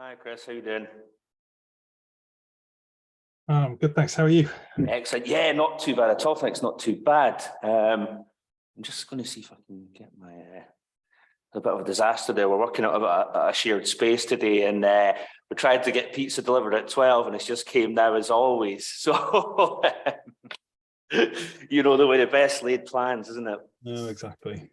Hi, Chris. How you doing? Good, thanks. How are you? Excellent. Yeah, not too bad at all. Thanks. Not too bad. I'm just going to see if I can get my. A bit of a disaster there. We're working out a shared space today, and we tried to get pizza delivered at 12, and it's just came now as always. So, you know, the way the best laid plans, isn't it? No, exactly.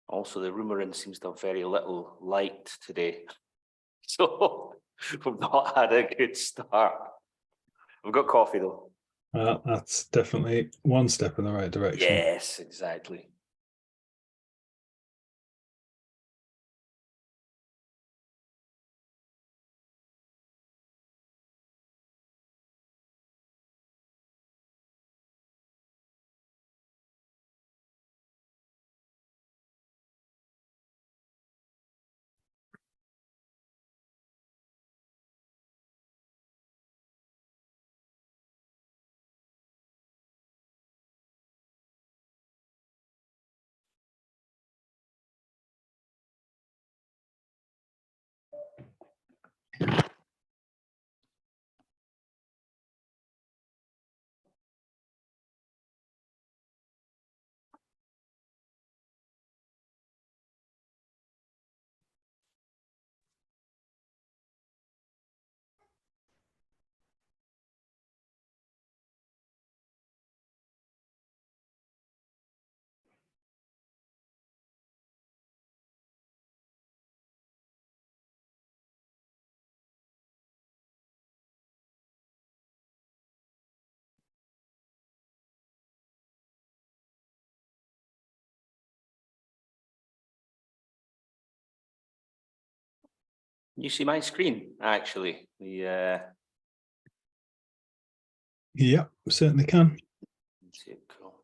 Also, the rumouring seems to have very little light today, so we've not had a good start. We've got coffee though. That's definitely one step in the right direction. Yes, exactly. You see my screen, actually. Yeah, certainly can. Let's see it go.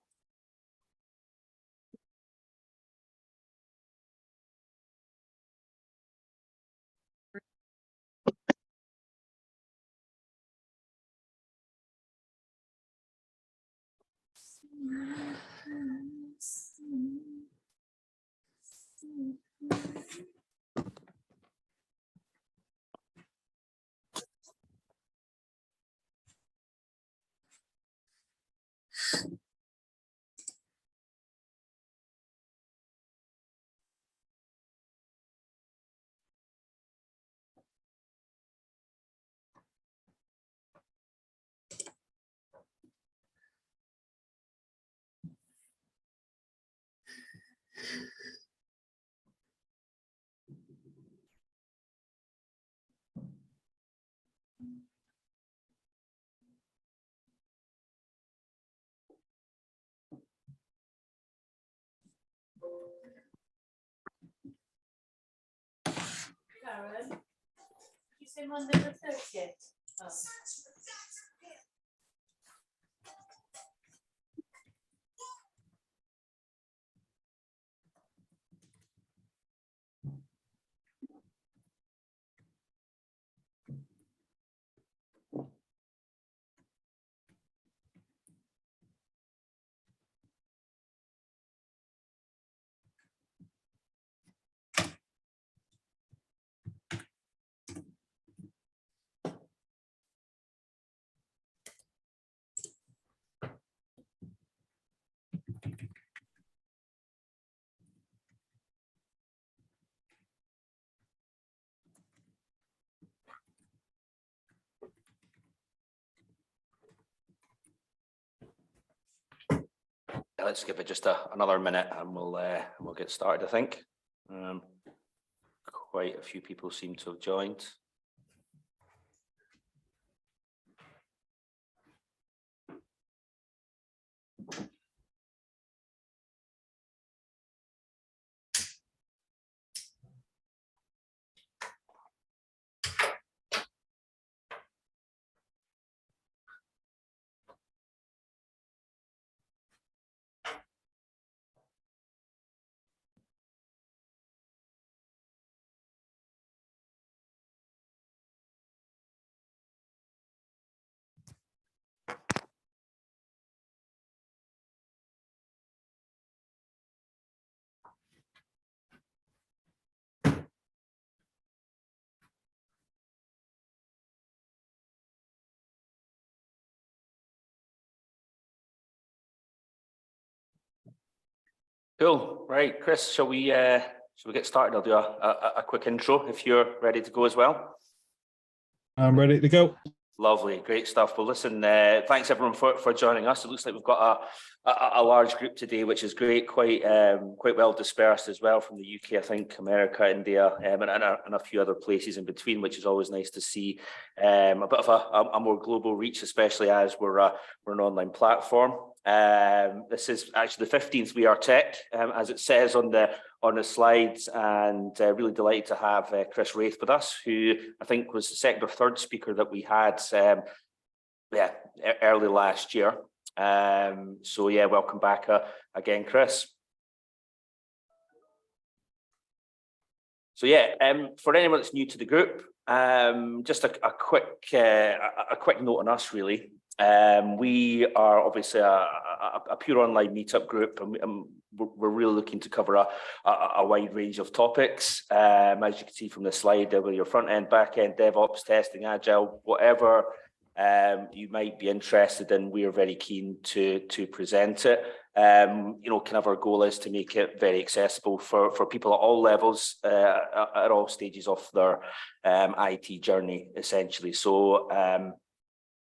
Karen, did you say Monday the 30th? Oh. let's give it just another minute and we'll get started, I think. Quite a few people seem to have joined. Cool, right, Chris, shall we get started? I'll do a quick intro if you're ready to go as well. I'm ready to go. Lovely, great stuff. Well, listen, thanks everyone for joining us. It looks like we've got a large group today, which is great, quite well dispersed as well from the UK, I think, America, India, and a few other places in between, which is always nice to see. A bit of a more global reach, especially as we're an online platform. This is actually the 15th We Are Tech, as it says on the slides, and really delighted to have Chris Wraith with us, who I think was the second or third speaker that we had early last year. So yeah, welcome back again, Chris. So yeah, for anyone that's new to the group, just a quick note on us, really. We are obviously a pure online meetup group, and we're really looking to cover a wide range of topics. As you can see from the slide, whether you're front end, back end, DevOps, testing, agile, whatever you might be interested in, we are very keen to present it. Kind of our goal is to make it very accessible for people at all levels, at all stages of their IT journey, essentially. So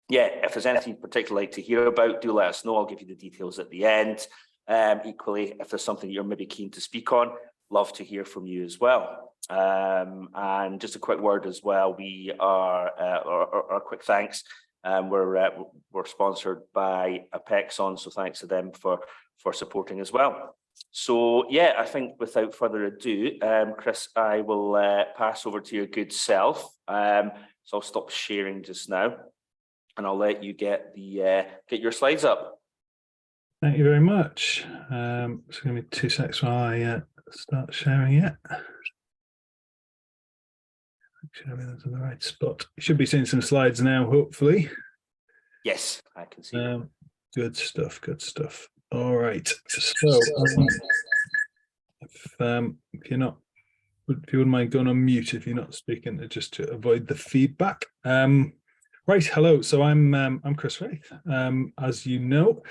yeah, if there's anything particularly like to hear about, do let us know. I'll give you the details at the end. Equally, if there's something you're maybe keen to speak on, love to hear from you as well. And just a quick word as well, we are, or a quick thanks, we're sponsored by Apexon, so thanks to them for supporting as well. So yeah, I think without further ado, Chris, I will pass over to your good self. So I'll stop sharing just now, and I'll let you get your slides up. Thank you very much. So give me 2 seconds while I start sharing it. Make sure everything's in the right spot. You should be seeing some slides now, hopefully. Yes, I can see that. Good stuff, good stuff. All right. So if you wouldn't mind going on mute if you're not speaking, just to avoid the feedback. Right, hello. So I'm Chris Wraith. As you know,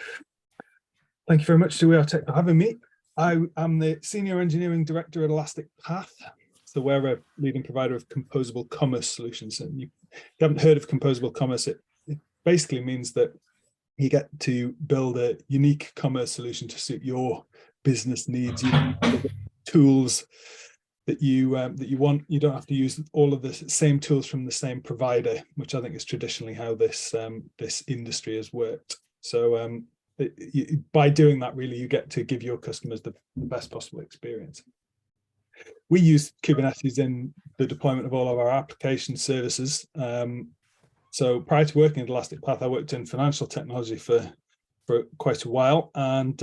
thank you very much to We Are Tech for having me. I'm the Senior Engineering Director at Elastic Path. So we're a leading provider of composable commerce solutions. And you haven't heard of composable commerce, it basically means that you get to build a unique commerce solution to suit your business needs, tools that you want. You don't have to use all of the same tools from the same provider, which I think is traditionally how this industry has worked. So by doing that, really, you get to give your customers the best possible experience. We use Kubernetes in the deployment of all of our application services. So prior to working at Elastic Path, I worked in financial technology for quite a while, and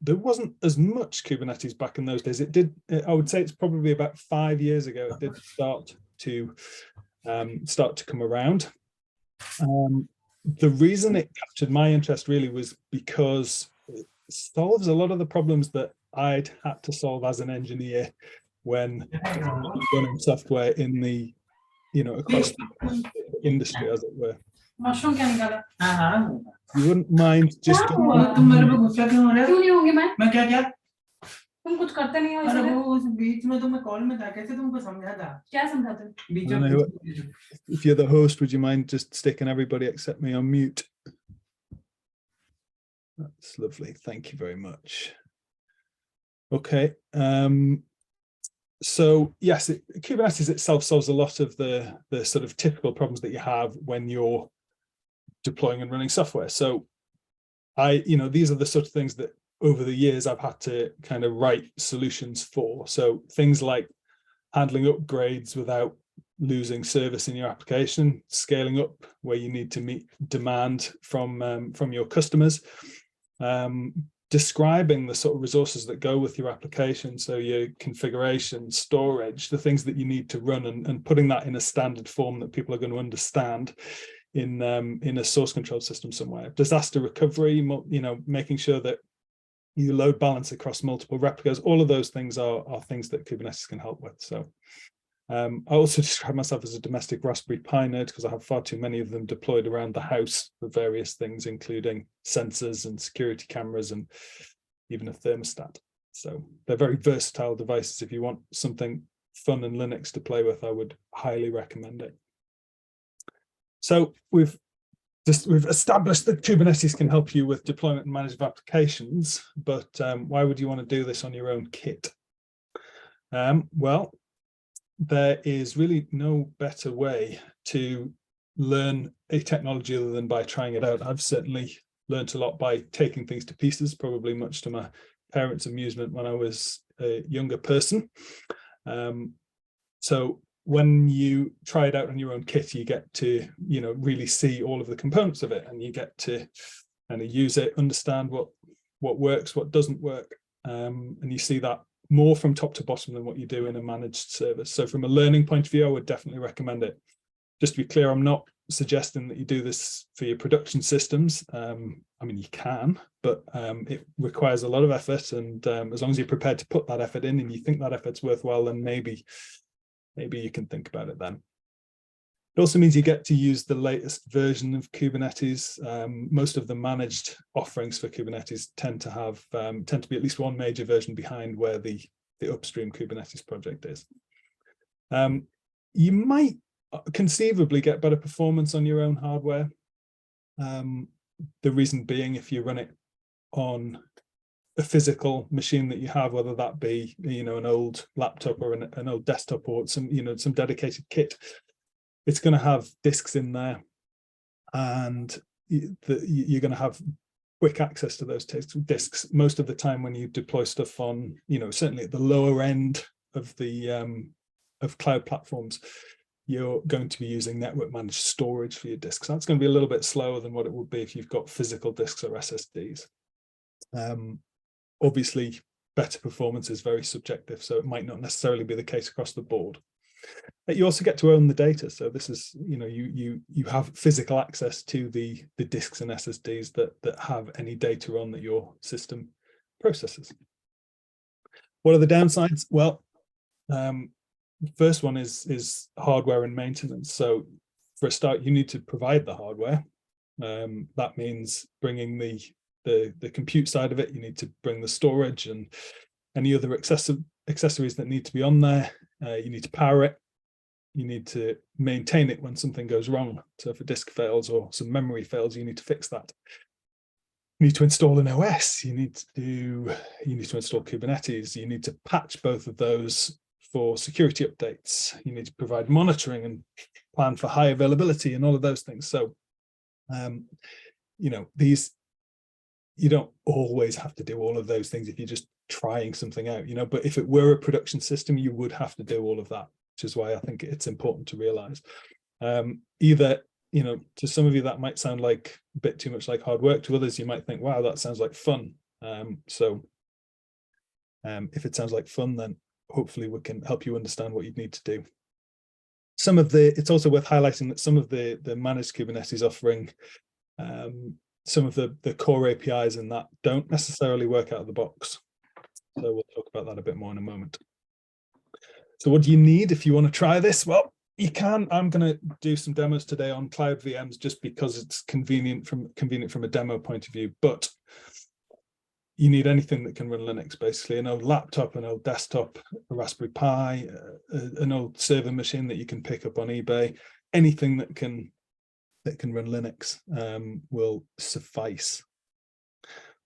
there wasn't as much Kubernetes back in those days. It did. I would say it's probably about 5 years ago. It did start to come around. The reason it captured my interest really was because it solves a lot of the problems that I'd had to solve as an engineer when running software in the, across the industry, as it were. You wouldn't mind just तुम कुछ करते नहीं हो अरे वो उस बीच में तो मैं कॉल में था कैसे तुमको समझा था क्या समझाते बीच में if you're the host, would you mind just sticking everybody except me on mute? That's lovely. Thank you very much. Okay. So yes, Kubernetes itself solves a lot of the sort of typical problems that you have when you're deploying and running software. So these are the sort of things that over the years I've had to kind of write solutions for. So things like handling upgrades without losing service in your application, scaling up where you need to meet demand from your customers, describing the sort of resources that go with your application, so your configuration, storage, the things that you need to run, and putting that in a standard form that people are going to understand in a source control system somewhere. Disaster recovery, making sure that you load balance across multiple replicas. All of those things are things that Kubernetes can help with. So I also describe myself as a domestic Raspberry Pi nerd because I have far too many of them deployed around the house for various things, including sensors and security cameras and even a thermostat. So they're very versatile devices. If you want something fun and Linux to play with, I would highly recommend it. So we've established that Kubernetes can help you with deployment and management of applications, but why would you want to do this on your own kit? Well, there is really no better way to learn a technology other than by trying it out. I've certainly learned a lot by taking things to pieces, probably much to my parents' amusement when I was a younger person. So when you try it out on your own kit, you get to, really see all of the components of it, and you get to kind of use it, understand what works, what doesn't work, and you see that more from top to bottom than what you do in a managed service. So from a learning point of view, I would definitely recommend it. Just to be clear, I'm not suggesting that you do this for your production systems. I mean, you can, but it requires a lot of effort, and as long as you're prepared to put that effort in and you think that effort's worthwhile, then maybe you can think about it then. It also means you get to use the latest version of Kubernetes. Most of the managed offerings for Kubernetes tend to be at least one major version behind where the upstream Kubernetes project is. You might conceivably get better performance on your own hardware. The reason being, if you run it on a physical machine that you have, whether that be an old laptop or an old desktop or some dedicated kit, it's going to have disks in there, and you're going to have quick access to those disks. Most of the time when you deploy stuff on, certainly at the lower end of the of cloud platforms, you're going to be using network managed storage for your disks. That's going to be a little bit slower than what it would be if you've got physical disks or SSDs. Obviously, better performance is very subjective, so it might not necessarily be the case across the board. But you also get to own the data. So this is, you have physical access to the disks and SSDs that have any data on that your system processes. What are the downsides? Well, the first one is hardware and maintenance. So for a start, you need to provide the hardware. That means bringing the compute side of it. You need to bring the storage and any other accessories that need to be on there. You need to power it. You need to maintain it when something goes wrong. So if a disk fails or some memory fails, you need to fix that. You need to install an OS. You need to install Kubernetes. You need to patch both of those for security updates. You need to provide monitoring and plan for high availability and all of those things. So, you don't always have to do all of those things if you're just trying something out, but if it were a production system, you would have to do all of that, which is why I think it's important to realize. Either, to some of you that might sound like a bit too much like hard work. To others, you might think, wow, that sounds like fun. So if it sounds like fun, then hopefully we can help you understand what you need to do. It's also worth highlighting that some of the managed Kubernetes offering, some of the core APIs in that don't necessarily work out of the box. So we'll talk about that a bit more in a moment. So what do you need if you want to try this? Well, you can. I'm going to do some demos today on cloud VMs just because it's convenient from a demo point of view. But you need anything that can run Linux, basically. An old laptop, an old desktop, a Raspberry Pi, an old server machine that you can pick up on eBay. Anything that can run Linux will suffice.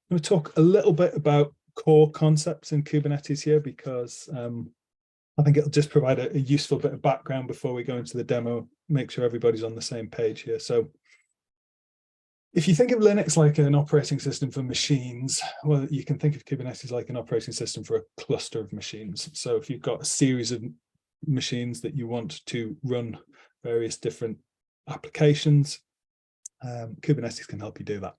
going to talk a little bit about core concepts in Kubernetes here, because I think it'll just provide a useful bit of background before we go into the demo, make sure everybody's on the same page here. So if you think of Linux like an operating system for machines, well, you can think of Kubernetes like an operating system for a cluster of machines. So if you've got a series of machines that you want to run various different applications, Kubernetes can help you do that.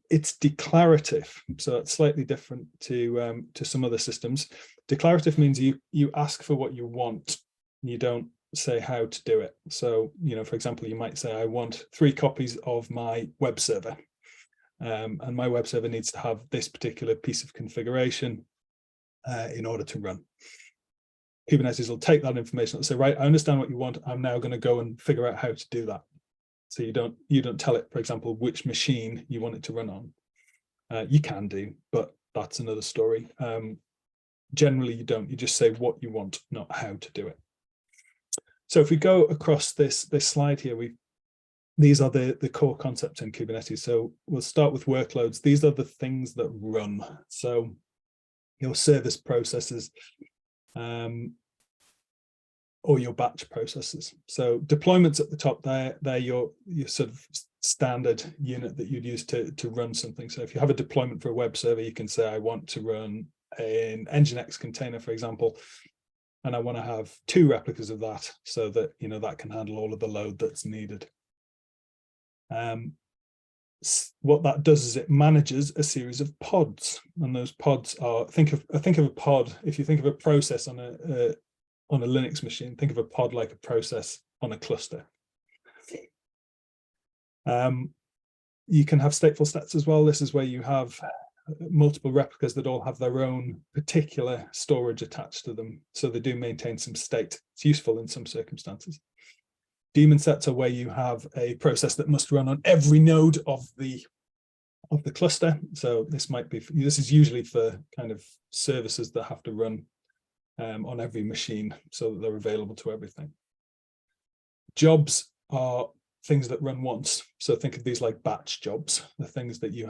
It's declarative, so it's slightly different to some other systems. Declarative means you ask for what you want, you don't say how to do it. So, you know, for example, you might say, I want 3 copies of my web server, and my web server needs to have this particular piece of configuration in order to run. Kubernetes will take that information and say, right, I understand what you want. I'm now going to go and figure out how to do that. So you don't tell it, for example, which machine you want it to run on. You can do, but that's another story. Generally, you don't. You just say what you want, not how to do it. So if we go across this slide here, these are the core concepts in Kubernetes. So we'll start with workloads. These are the things that run. So your service processes, or your batch processes. So deployments at the top there, they're your sort of standard unit that you'd use to run something. So if you have a deployment for a web server, you can say, I want to run an Nginx container, for example, and I want to have 2 replicas of that so that, you know, that can handle all of the load that's needed. What that does is it manages a series of pods, and those pods are, think of a pod. If you think of a process on a Linux machine, think of a pod like a process on a cluster. You can have stateful stats as well. This is where you have multiple replicas that all have their own particular storage attached to them, so they do maintain some state. It's useful in some circumstances. Daemon sets are where you have a process that must run on every node of the cluster. So this is usually for kind of services that have to run on every machine so that they're available to everything. Jobs are things that run once. So think of these like batch jobs, the things that you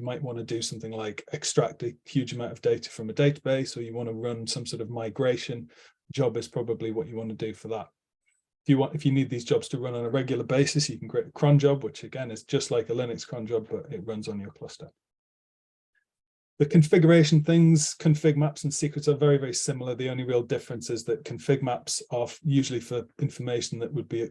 might want to do something like extract a huge amount of data from a database, or you want to run some sort of migration. Job is probably what you want to do for that. If you need these jobs to run on a regular basis, you can create a cron job, which again is just like a Linux cron job, but it runs on your cluster. The configuration things, config maps and secrets are very, very similar. The only real difference is that config maps are usually for information that would be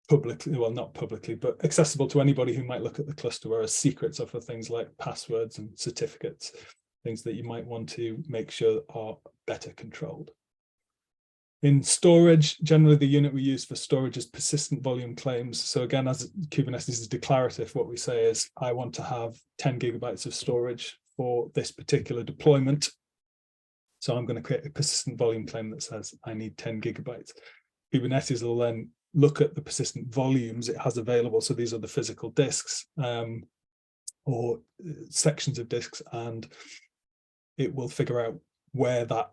publicly, well, not publicly, but accessible to anybody who might look at the cluster, whereas secrets are for things like passwords and certificates, things that you might want to make sure are better controlled. In storage, generally the unit we use for storage is persistent volume claims. So again, as Kubernetes is declarative, what we say is, I want to have 10 gigabytes of storage for this particular deployment. So I'm going to create a persistent volume claim that says I need 10 gigabytes. Kubernetes will then look at the persistent volumes it has available. So these are the physical disks or sections of disks, and it will figure out where that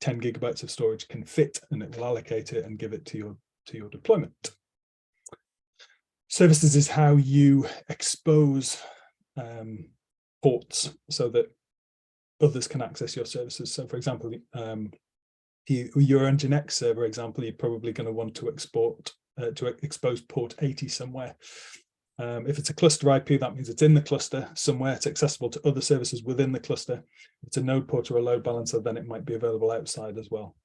10 gigabytes of storage can fit, and it will allocate it and give it to your deployment. Services is how you expose ports so that others can access your services. So for example, your Nginx server example, you're probably going to want to expose port 80 somewhere. If it's a cluster IP, that means it's in the cluster somewhere. It's accessible to other services within the cluster. If it's a node port or a load balancer, then it might be available outside as well.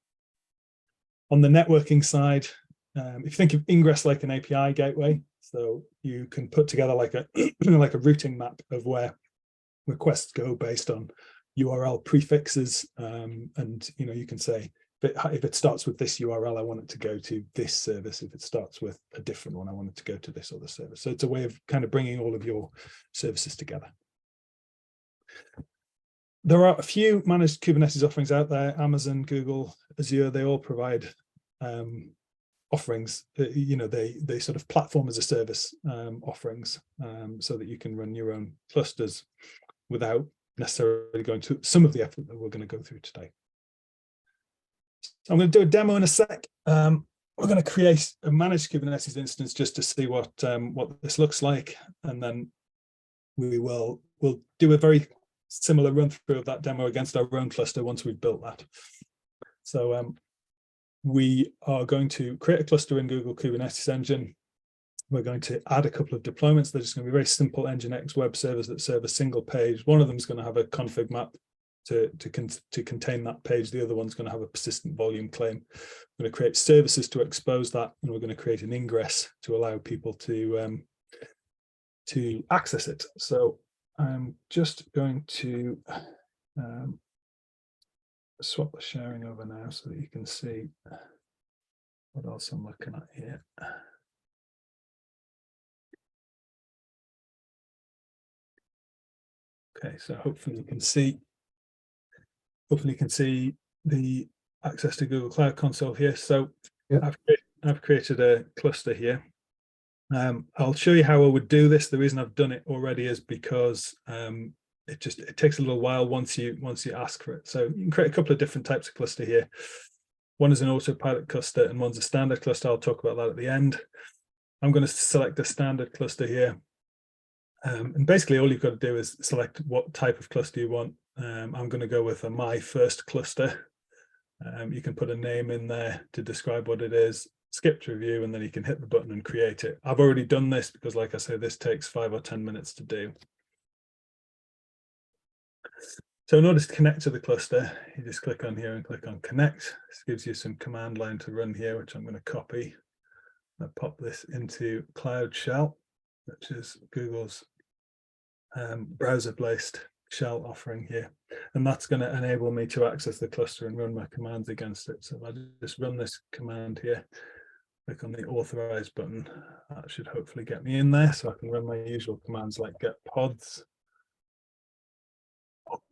On the networking side, if you think of ingress like an API gateway, so you can put together like a like a routing map of where requests go based on URL prefixes, and you can say, if it starts with this URL, I want it to go to this service. If it starts with a different one, I want it to go to this other service. So it's a way of kind of bringing all of your services together. There are a few managed Kubernetes offerings out there. Amazon, Google, Azure, they all provide offerings. They sort of platform as a service offerings, so that you can run your own clusters without necessarily going to some of the effort that we're going to go through today. So I'm going to do a demo in a sec. We're going to create a managed Kubernetes instance just to see what this looks like, and then we will we'll do a very similar run through of that demo against our own cluster once we've built that. So we are going to create a cluster in Google Kubernetes Engine. We're going to add a couple of deployments. They're just going to be very simple Nginx web servers that serve a single page. One of them is going to have a config map to contain that page. The other one's going to have a persistent volume claim. We're going to create services to expose that, and we're going to create an ingress to allow people to access it. So I'm just going to swap the sharing over now so that you can see what else I'm looking at here. Okay, so hopefully you can see the access to Google Cloud Console here. So yeah. I've created a cluster here. I'll show you how I would do this. The reason I've done it already is because it takes a little while once you ask for it. So you can create a couple of different types of cluster here. One is an autopilot cluster and one's a standard cluster. I'll talk about that at the end. I'm going to select a standard cluster here. And basically all you've got to do is select what type of cluster you want. I'm going to go with a my first cluster. You can put a name in there to describe what it is, skip to review, and then you can hit the button and create it. I've already done this because, like I say, this takes 5 or 10 minutes to do. So in order to connect to the cluster, you just click on here and click on connect. This gives you some command line to run here, which I'm going to copy. I pop this into Cloud Shell, which is Google's browser-based shell offering here, and that's going to enable me to access the cluster and run my commands against it. So if I just run this command here, click on the authorize button, that should hopefully get me in there so I can run my usual commands like get pods,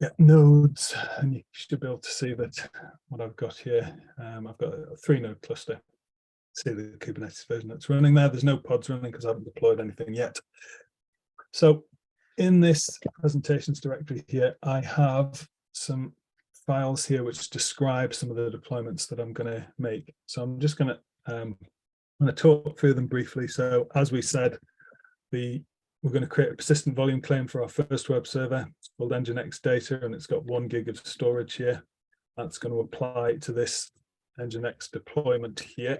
get nodes, and you should be able to see that what I've got here, I've got a 3-node cluster. See the Kubernetes version that's running there. There's no pods running because I haven't deployed anything yet. So in this presentations directory here, I have some files here which describe some of the deployments that I'm going to make. So I'm just going to talk through them briefly. So as we said, we're going to create a persistent volume claim for our first web server. It's called Nginx data, and it's got 1 gig of storage here. That's going to apply to this Nginx deployment here,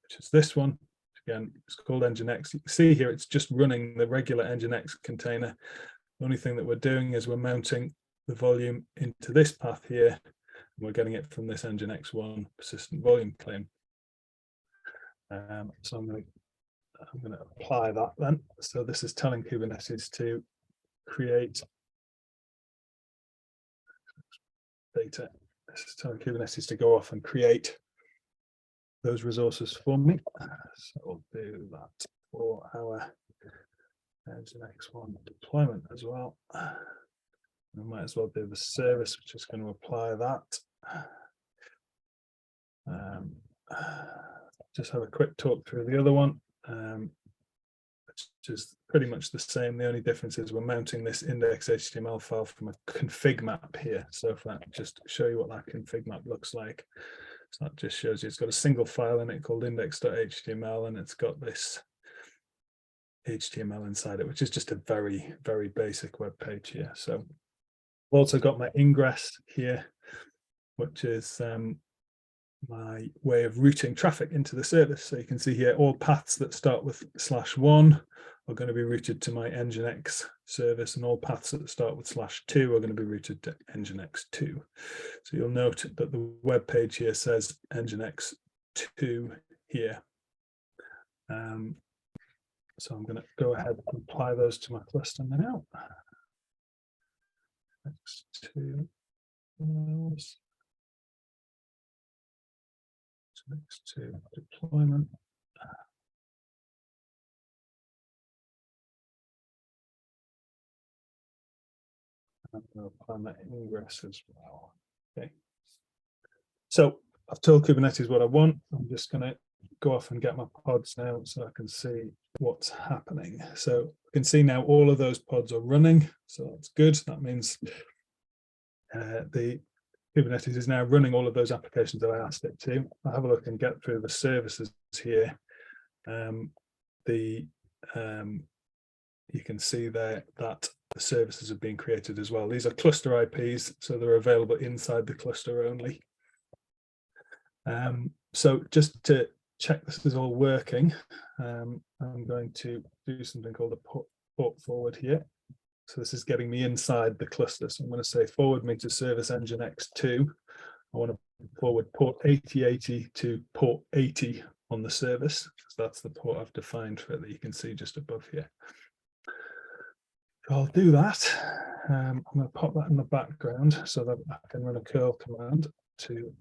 which is this one. Again, it's called Nginx. You can see here it's just running the regular Nginx container. The only thing that we're doing is we're mounting the volume into this path here, and we're getting it from this Nginx1 persistent volume claim. So I'm going to apply that then. So this is telling Kubernetes to create data. This is telling Kubernetes to go off and create those resources for me. So we'll do that for our Nginx1 deployment as well. We might as well do the service, which is going to apply that. Just have a quick talk through the other one, which is pretty much the same. The only difference is we're mounting this index.html file from a config map here. So if I just show you what that config map looks like. So that just shows you it's got a single file in it called index.html, and it's got this HTML inside it, which is just a very, very basic web page here. So I've also got my ingress here, which is my way of routing traffic into the service. So you can see here all paths that start with /1 are going to be routed to my Nginx service, and all paths that start with /2 are going to be routed to Nginx2. So you'll note that the web page here says Nginx2 here. So I'm going to go ahead and apply those to my cluster now. Nginx2 deployment. I'm going to apply my ingress as well. Okay. So I've told Kubernetes what I want. I'm just going to go off and get my pods now so I can see what's happening. So you can see now all of those pods are running. So that's good. That means the Kubernetes is now running all of those applications that I asked it to. I'll have a look and get through the services here. The you can see there that the services have been created as well. These are cluster IPs, so they're available inside the cluster only. So just to check this is all working, I'm going to do something called a port forward here. So this is getting me inside the cluster. So I'm going to say forward me to service nginx 2. I want to forward port 8080 to port 80 on the service, because that's the port I've defined for it that you can see just above here. So I'll do that. I'm going to pop that in the background so that I can run a curl command to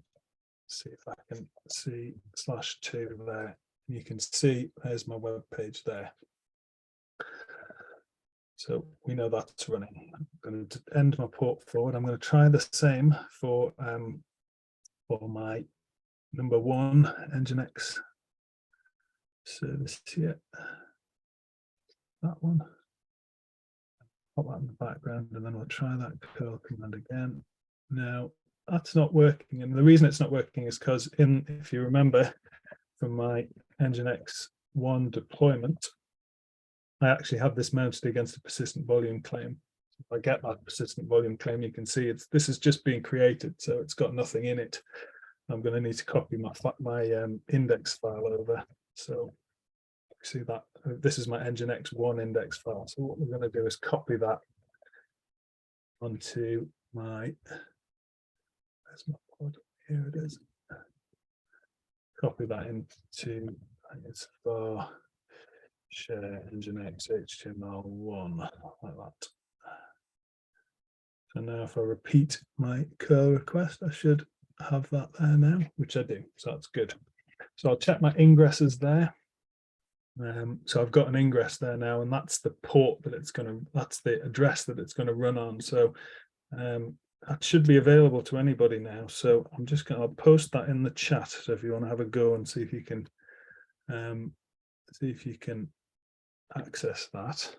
see if I can see /2 there. You can see there's my web page there. So we know that's running. I'm going to end my port forward. I'm going to try the same for my number 1 nginx service here. That one. Pop that in the background, and then we'll try that curl command again. Now that's not working, and the reason it's not working is because if you remember from my nginx 1 deployment, I actually have this mounted against a persistent volume claim. If I get that persistent volume claim, you can see this is just being created, so it's got nothing in it. I'm going to need to copy my index file over. So see that this is my nginx 1 index file. So what we're going to do is copy that onto my, there's my pod, here it is. Copy that into, it's for share nginx html1 like that. So now if I repeat my curl request, I should have that there now, which I do, so that's good. So I'll check my ingresses there. So I've got an ingress there now, and that's the port that it's going to, that's the address that it's going to run on. So that should be available to anybody now. So I'm just going to post that in the chat. So if you want to have a go and see if you can access that.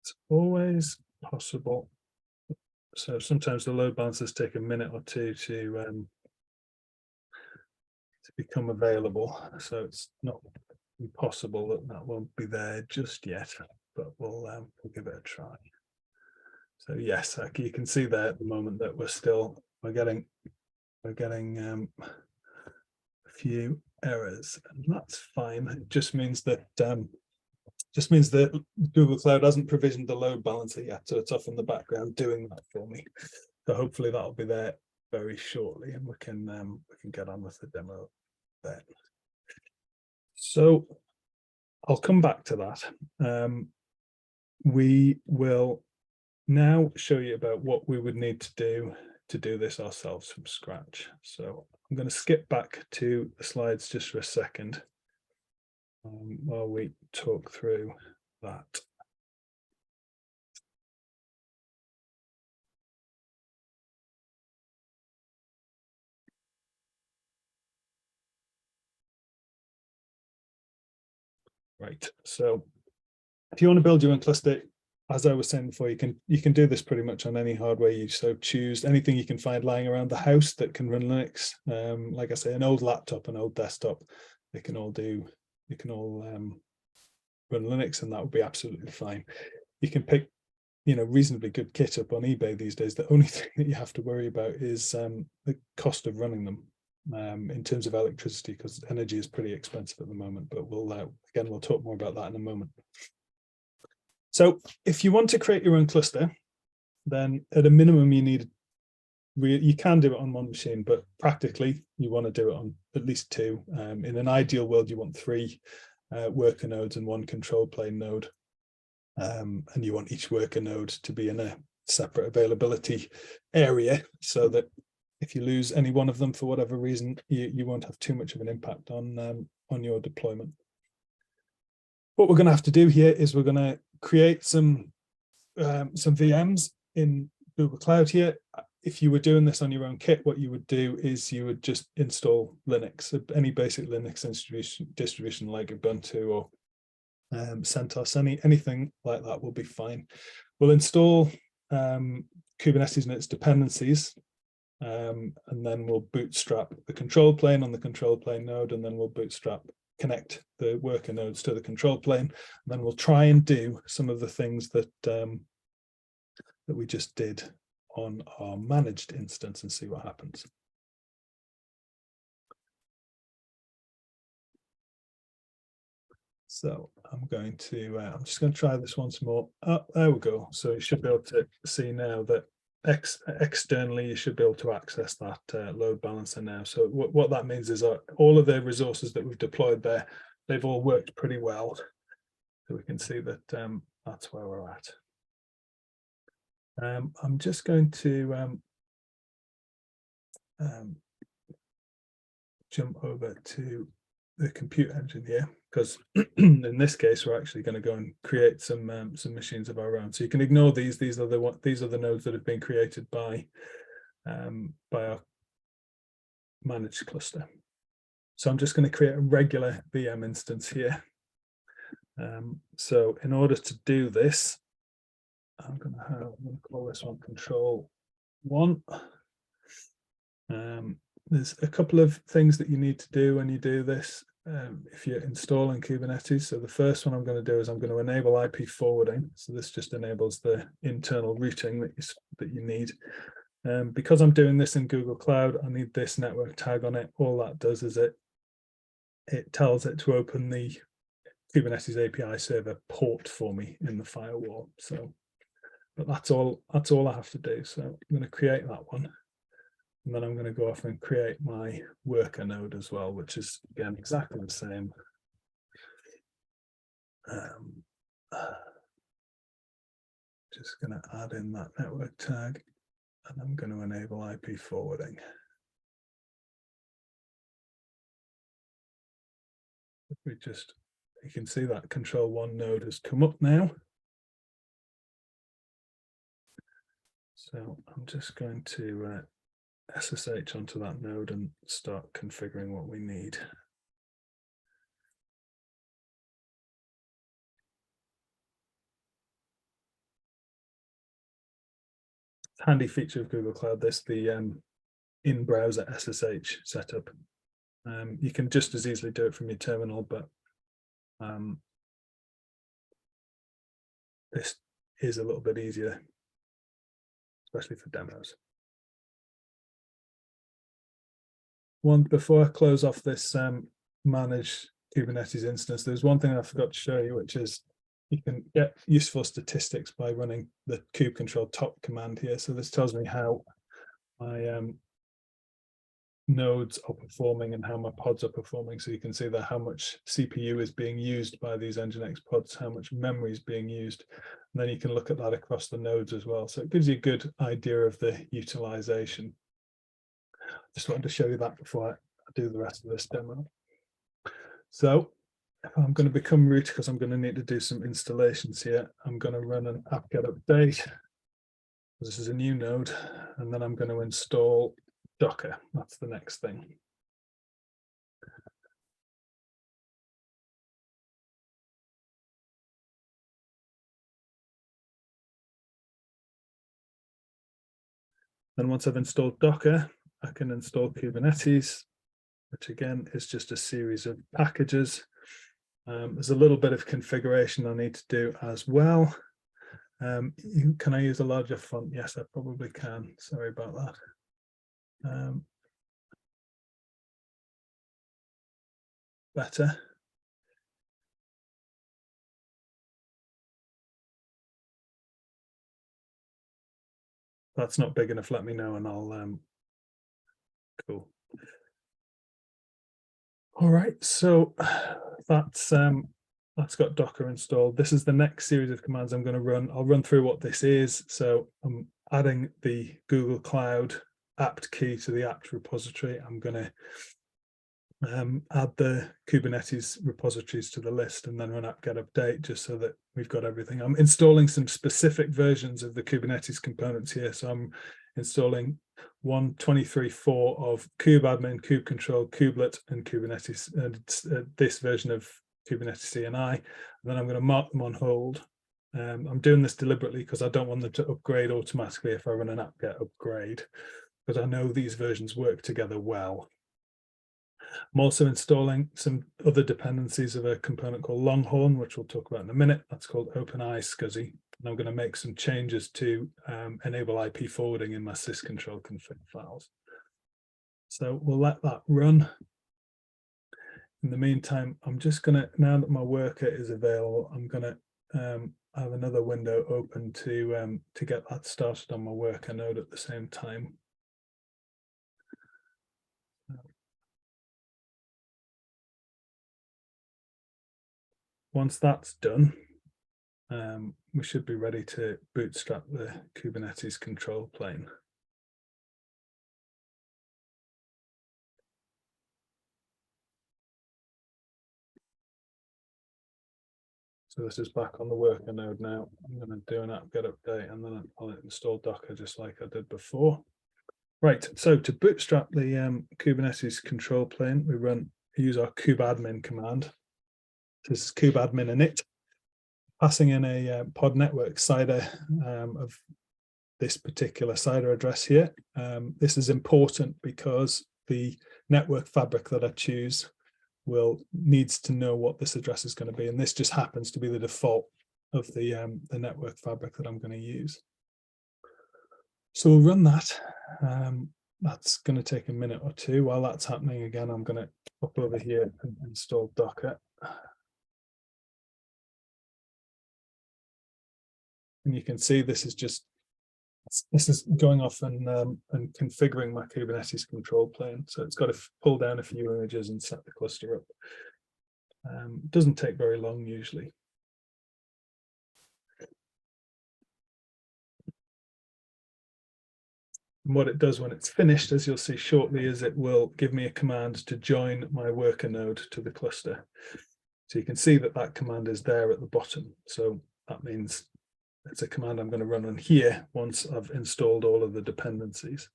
It's always possible. So sometimes the load balancers take a minute or two to become available. So it's not impossible that won't be there just yet, but we'll give it a try. So yes, you can see there at the moment that we're getting a few errors, and that's fine. It just means that Google Cloud hasn't provisioned the load balancer yet, so it's off in the background doing that for me. So hopefully that'll be there very shortly, and we can get on with the demo then. So I'll come back to that. We will now show you about what we would need to do this ourselves from scratch. So I'm going to skip back to the slides just for a second while we talk through that. Right, so if you want to build your own cluster, as I was saying before, you can do this pretty much on any hardware you so choose. Anything you can find lying around the house that can run Linux. Like I say, an old laptop, an old desktop, they can all run Linux, and that would be absolutely fine. You can pick, reasonably good kit up on eBay these days. The only thing that you have to worry about is the cost of running them in terms of electricity, because energy is pretty expensive at the moment. But we'll talk more about that in a moment. So if you want to create your own cluster, then at a minimum you can do it on one machine, but practically you want to do it on at least 2. In an ideal world, you want 3 worker nodes and 1 control plane node. And you want each worker node to be in a separate availability area, so that if you lose any one of them for whatever reason, you won't have too much of an impact on your deployment. What we're going to have to do here is we're going to create some VMs in Google Cloud here. If you were doing this on your own kit, what you would do is you would just install Linux, any basic Linux distribution like Ubuntu or CentOS, anything like that will be fine. We'll install Kubernetes and its dependencies, and then we'll bootstrap the control plane on the control plane node, and then we'll bootstrap connect the worker nodes to the control plane. And then we'll try and do some of the things that that we just did on our managed instance and see what happens. So I'm just going to try this once more. Oh, there we go. So you should be able to see now that externally you should be able to access that load balancer now. So what that means is all of the resources that we've deployed there, they've all worked pretty well. So we can see that that's where we're at. I'm just going to jump over to the compute engine here, because in this case we're actually going to go and create some machines of our own. So you can ignore these. These are the nodes that have been created by our managed cluster. So I'm just going to create a regular VM instance here. So in order to do this, I'm going to call this one control 1. There's a couple of things that you need to do when you do this if you're installing Kubernetes. So the first one I'm going to do is I'm going to enable IP forwarding. So this just enables the internal routing that you need. Because I'm doing this in Google Cloud, I need this network tag on it. All that does is it tells it to open the Kubernetes API server port for me in the firewall. So, but that's all I have to do. So I'm going to create that one. And then I'm going to go off and create my worker node as well, which is, again, exactly the same. Just going to add in that network tag, and I'm going to enable IP forwarding. You can see that control 1 node has come up now. So I'm just going to SSH onto that node and start configuring what we need. Handy feature of Google Cloud, the in-browser SSH setup. You can just as easily do it from your terminal, but this is a little bit easier, especially for demos. Before I close off this managed Kubernetes instance, there's one thing I forgot to show you, which is you can get useful statistics by running the kube control top command here. So this tells me how my nodes are performing and how my pods are performing. So you can see that how much CPU is being used by these Nginx pods, how much memory is being used. And then you can look at that across the nodes as well. So it gives you a good idea of the utilization. Just wanted to show you that before I do the rest of this demo. So if I'm going to become root, because I'm going to need to do some installations here, I'm going to run an apt-get update. This is a new node, and then I'm going to install Docker. That's the next thing. Then once I've installed Docker, I can install Kubernetes, which again is just a series of packages. There's a little bit of configuration I need to do as well. Can I use a larger font? Yes, I probably can. Sorry about that. Better. That's not big enough, let me know and I'll cool. All right, so that's got Docker installed. This is the next series of commands I'm going to run. I'll run through what this is. So I'm adding the Google Cloud apt key to the apt repository. I'm going to add the Kubernetes repositories to the list and then run apt-get update just so that we've got everything. I'm installing some specific versions of the Kubernetes components here. So I'm installing 1.23.4 of kubeadmin, kubecontrol, kubelet, and Kubernetes, and this version of Kubernetes CNI. And then I'm going to mark them on hold. I'm doing this deliberately because I don't want them to upgrade automatically if I run an apt-get upgrade, because I know these versions work together well. I'm also installing some other dependencies of a component called Longhorn, which we'll talk about in a minute. That's called OpenEye SCSI. And I'm going to make some changes to enable IP forwarding in my syscontrol config files. So we'll let that run. In the meantime, I'm just going to, now that my worker is available, I'm going to have another window open to get that started on my worker node at the same time. Once that's done, we should be ready to bootstrap the Kubernetes control plane. So this is back on the worker node now. I'm going to do an apt-get update and then I'll install Docker just like I did before. Right, so to bootstrap the Kubernetes control plane, we use our kubadmin command. This is kubadmin init, passing in a pod network CIDR of this particular CIDR address here. This is important because the network fabric that I choose needs to know what this address is going to be, and this just happens to be the default of the network fabric that I'm going to use. So we'll run that. That's going to take a minute or two. While that's happening, again, I'm going to pop over here and install Docker. And you can see this is going off and configuring my Kubernetes control plane. So it's got to pull down a few images and set the cluster up. It doesn't take very long usually. And what it does when it's finished, as you'll see shortly, is it will give me a command to join my worker node to the cluster. So you can see that that command is there at the bottom. So that means it's a command I'm going to run on here once I've installed all of the dependencies.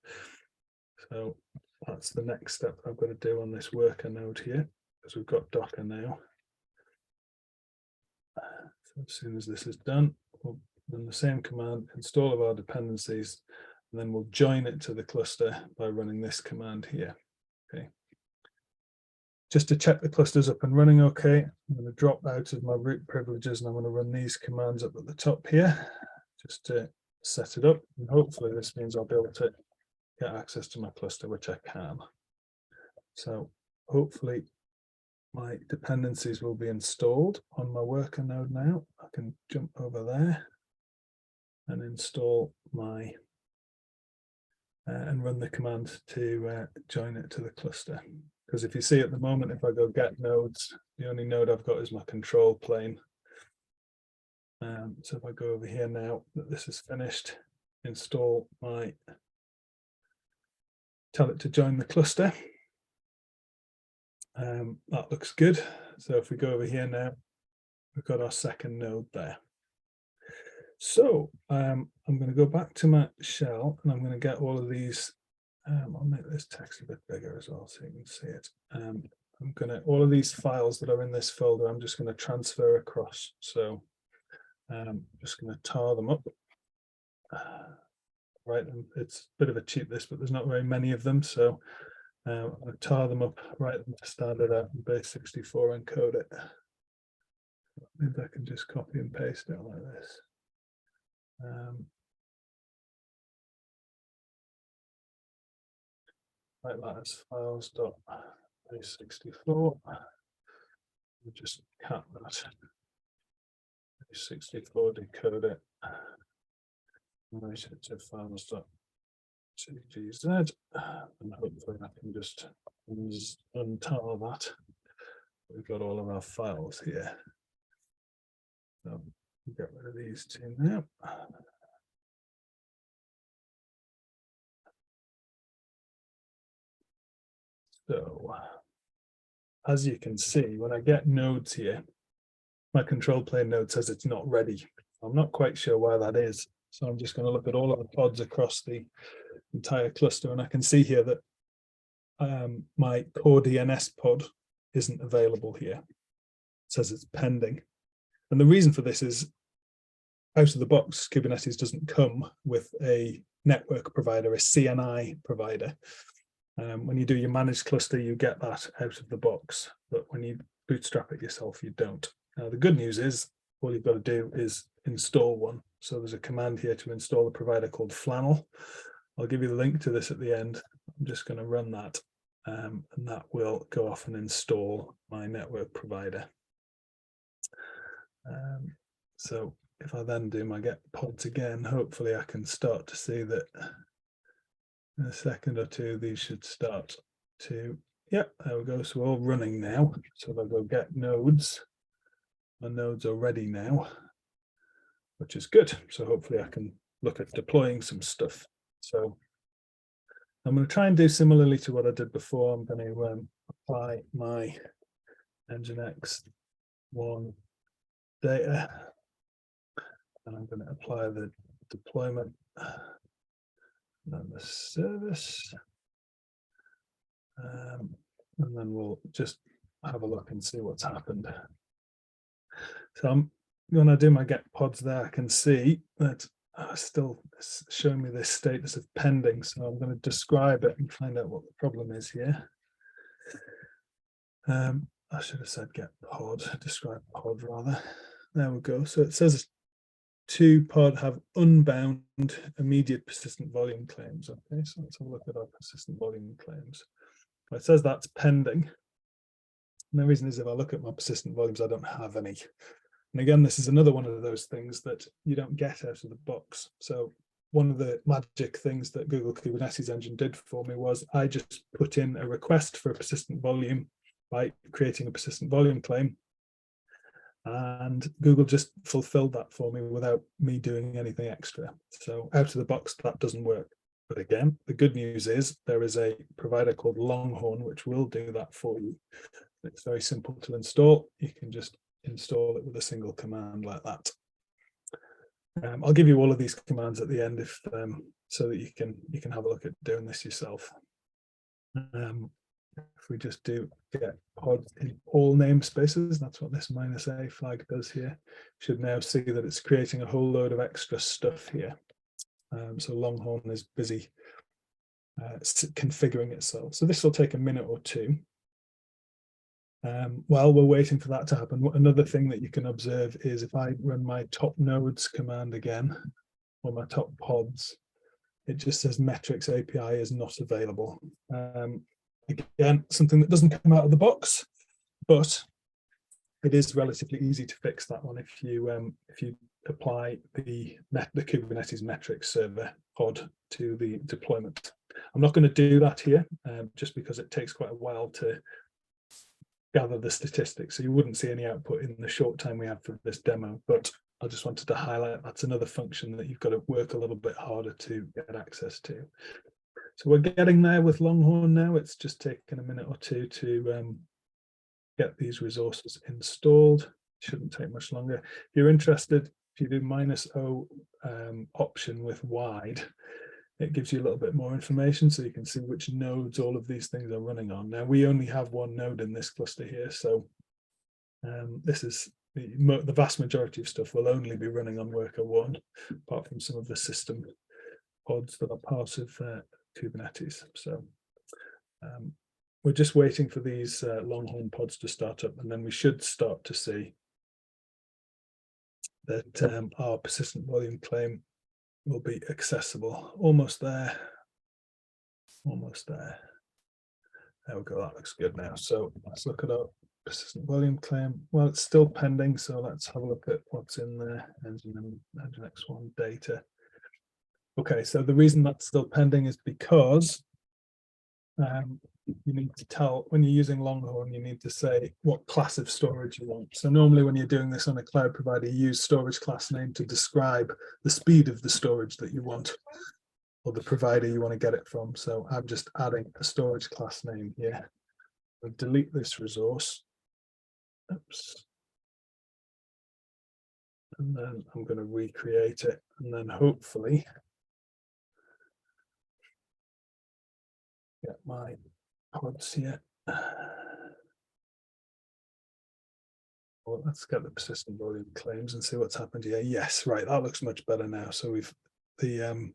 So that's the next step I've got to do on this worker node here, because we've got Docker now. So as soon as this is done, we'll run the same command, install all of our dependencies, and then we'll join it to the cluster by running this command here. Okay. Just to check the cluster's up and running okay, I'm going to drop out of my root privileges and I'm going to run these commands up at the top here, just to set it up. And hopefully this means I'll be able to get access to my cluster, which I can. So hopefully my dependencies will be installed on my worker node now. I can jump over there and install my and run the command to join it to the cluster. Because if you see at the moment, if I go get nodes, the only node I've got is my control plane. So if I go over here now that this is finished, install my, tell it to join the cluster. That looks good. So if we go over here now, we've got our second node there. So I'm going to go back to my shell and I'm going to get all of these. I'll make this text a bit bigger as well so you can see it. I'm going to, all of these files that are in this folder, I'm just going to transfer across. So I'm just going to tar them up. Right, it's a bit of a cheat list, but there's not very many of them. So I'll tar them up, write them to standard out in base 64, encode it. Maybe I can just copy and paste it like this. Like that as files.base64. We'll just cut that. Base64, decode it. Write it to files.cgz, and hopefully I can just untar that. We've got all of our files here. So we'll get rid of these two now. So as you can see, when I get nodes here, my control plane node says it's not ready. I'm not quite sure why that is. So I'm just going to look at all of the pods across the entire cluster, and I can see here that my core DNS pod isn't available here. It says it's pending. And the reason for this is out of the box, Kubernetes doesn't come with a network provider, a CNI provider. When you do your managed cluster, you get that out of the box, but when you bootstrap it yourself, you don't. Now, the good news is all you've got to do is install one. So there's a command here to install a provider called Flannel. I'll give you the link to this at the end. I'm just going to run that, and that will go off and install my network provider. So if I then do my get pods again, hopefully I can start to see that in a second or two, these should start to, yeah, there we go. So we're all running now. So if I go get nodes, my nodes are ready now, which is good. So hopefully I can look at deploying some stuff. So I'm going to try and do similarly to what I did before. I'm going to apply my Nginx one data, and I'm going to apply the deployment and the service, and then we'll just have a look and see what's happened. So I'm going to do my get pods there. I can see that still showing me this status of pending, so I'm going to describe it and find out what the problem is here. I should have said get pod, describe pod rather. There we go. So it says 2 pod have unbound immediate persistent volume claims. Okay, so let's have a look at our persistent volume claims. Well, it says that's pending. And the reason is if I look at my persistent volumes, I don't have any. And again, this is another one of those things that you don't get out of the box. So one of the magic things that Google Kubernetes Engine did for me was I just put in a request for a persistent volume by creating a persistent volume claim. And Google just fulfilled that for me without me doing anything extra. So out of the box, that doesn't work. But again, the good news is there is a provider called Longhorn, which will do that for you. It's very simple to install. You can just install it with a single command like that. I'll give you all of these commands at the end if so that you can have a look at doing this yourself. If we just do get pod in all namespaces, that's what this -a flag does here. Should now see that it's creating a whole load of extra stuff here. So Longhorn is busy configuring itself. So this will take a minute or two. While we're waiting for that to happen, another thing that you can observe is if I run my top nodes command again, or my top pods, it just says metrics API is not available. Again, something that doesn't come out of the box, but it is relatively easy to fix that one if you apply the Kubernetes metrics server pod to the deployment. I'm not going to do that here, just because it takes quite a while to gather the statistics, so you wouldn't see any output in the short time we have for this demo, but I just wanted to highlight that's another function that you've got to work a little bit harder to get access to. So we're getting there with Longhorn now. It's just taken a minute or two to get these resources installed. Shouldn't take much longer. If you're interested, if you do -o option with wide, it gives you a little bit more information so you can see which nodes all of these things are running on. Now, we only have one node in this cluster here, so this is the vast majority of stuff will only be running on worker 1, apart from some of the system pods that are part of Kubernetes. So we're just waiting for these Longhorn pods to start up, and then we should start to see that our persistent volume claim will be accessible. Almost there. Almost there. There we go. That looks good now. So let's look at our persistent volume claim. Well, it's still pending, so let's have a look at what's in there. Nginx one data. Okay, so the reason that's still pending is because you need to tell, when you're using Longhorn, you need to say what class of storage you want. So normally when you're doing this on a cloud provider, you use storage class name to describe the speed of the storage that you want, or the provider you want to get it from. So I'm just adding a storage class name here. I'll delete this resource. Oops. And then I'm going to recreate it, and then hopefully get my pods here. Well, let's get the persistent volume claims and see what's happened here. Yes, right, that looks much better now. So we've the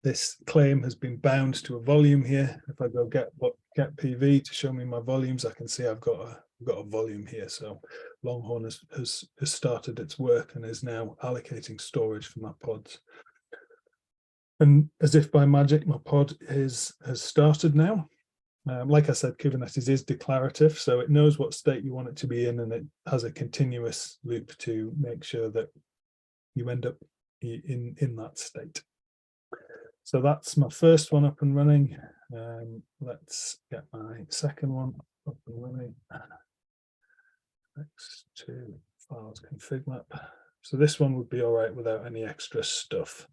this claim has been bound to a volume here. If I go get PV to show me my volumes, I can see I've got a volume here. So Longhorn has started its work and is now allocating storage for my pods. And as if by magic, my pod has started now. Like I said, Kubernetes is declarative, so it knows what state you want it to be in, and it has a continuous loop to make sure that you end up in that state. So that's my first one up and running. Let's get my second one up and running. Next to files config map. So this one would be all right without any extra stuff.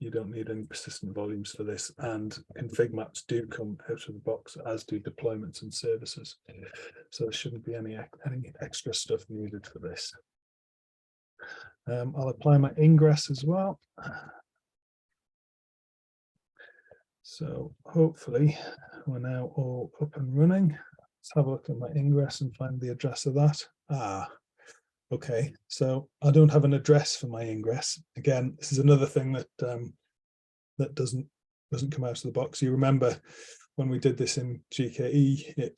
You don't need any persistent volumes for this, and config maps do come out of the box, as do deployments and services. So there shouldn't be any extra stuff needed for this. I'll apply my ingress as well. So hopefully we're now all up and running. Let's have a look at my ingress and find the address of that. Okay, so I don't have an address for my ingress. Again, this is another thing that that doesn't come out of the box. You remember when we did this in GKE,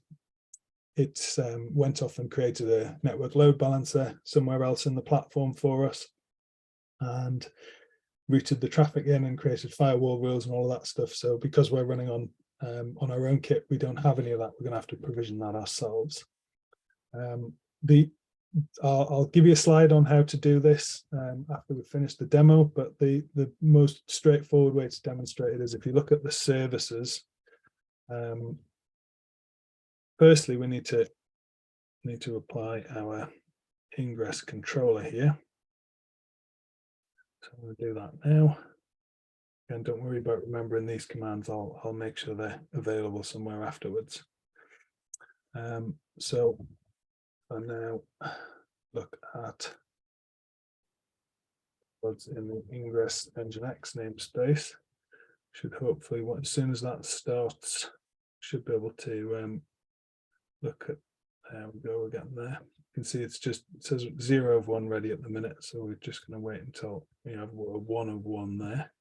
it went off and created a network load balancer somewhere else in the platform for us, and routed the traffic in and created firewall rules and all of that stuff. So because we're running on our own kit, we don't have any of that. We're going to have to provision that ourselves. I'll give you a slide on how to do this after we finish the demo, but the most straightforward way to demonstrate it is if you look at the services. Firstly, we need to apply our ingress controller here. So we'll do that now. And don't worry about remembering these commands. I'll make sure they're available somewhere afterwards. So I now look at what's in the ingress nginx namespace. Should hopefully, as soon as that starts, should be able to look at. There we go. We're getting there. You can see it says 0 of 1 ready at the minute, so we're just going to wait until we have a 1 of 1 there.